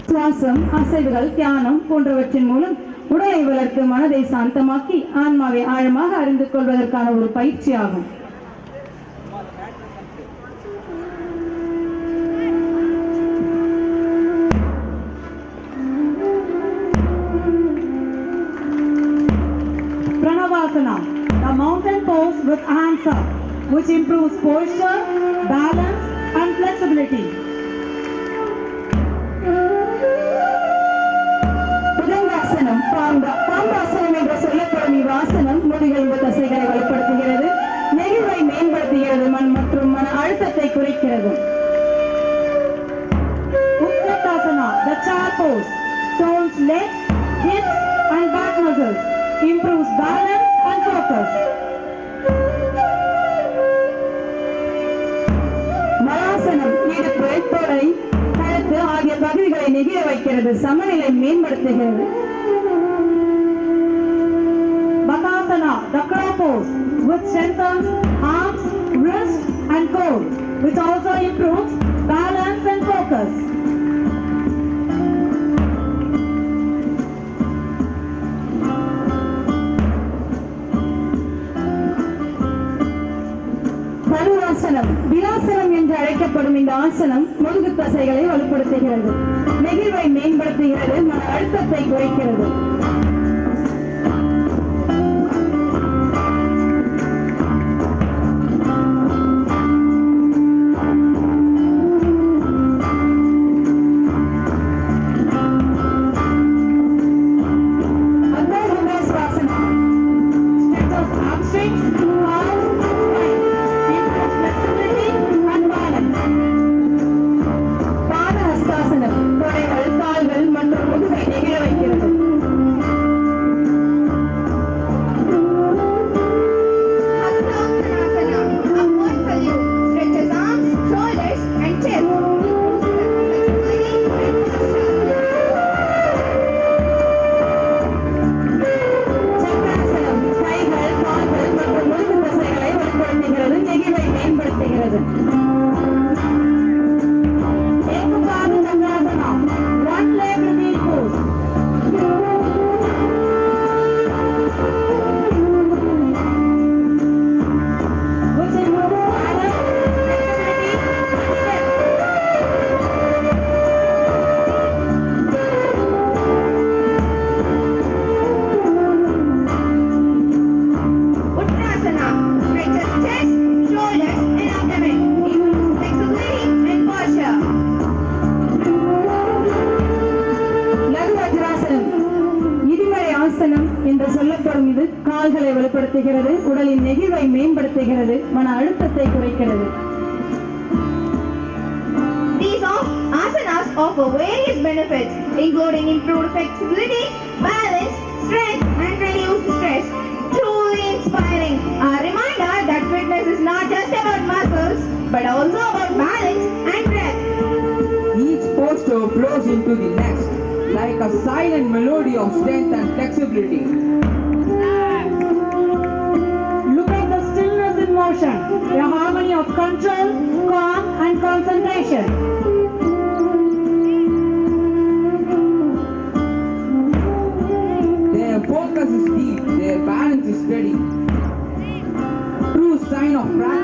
சுவாசம், அசைவுகள், தியானம் போன்றவற்றின் மூலம் உடலை வளர்த்து மனதை சாந்தமாக்கி ஆன்மாவை ஆழமாக அறிந்து கொள்வதற்கான ஒரு பயிற்சியாகும். Pranavasana, the mountain pose with hands up, which improves posture, balance and flexibility. Bhujangasana, பாம்பாசனம் என்று சொல்லப்படும் இவ்வாசனம் முதுகெலும்பு தசைகளை வலுப்படுத்துகிறது, நெகிழ்வை மேம்படுத்துகிறது மற்றும் மன அழுத்தத்தை குறைக்கிறது. உத்கட்டாசனா, the chair pose, tones legs, hips and back muscles, improves balance and focus. மலாசனம், இடுப்பு, தொடை, கழுத்து ஆகிய பகுதிகளை நெகிழ வைக்கிறது, சமநிலை மேம்படுத்துகிறது. Bakasana, the crow pose, which strengthens arms, wrists and core, which also improves balance and focus. பருவாசனம், விலாசனம் என்று அழைக்கப்படும் இந்த ஆசனம் முதுகு தசைகளை வலுப்படுத்துகிறது, நெகிழ்வை மேம்படுத்துகிறது, மன அழுத்தத்தை குறைக்கிறது. என்று சொல்லப்படும் இது கால்களை வலுப்படுத்துகிறது, உடலின் நெகிழ்வை மேம்படுத்துகிறது, மன அழுத்தத்தை குறைக்கிறது. These asanas offer various benefits including improved flexibility, balance, strength and reduced stress. Truly inspiring. A reminder that fitness is not just about muscles but also about balance and breath. Each posture flows into the next like a silent melody of strength and flexibility. Look at the stillness in motion, a harmony of control, calm and concentration. Their focus is deep, their balance is steady. True sign of practice.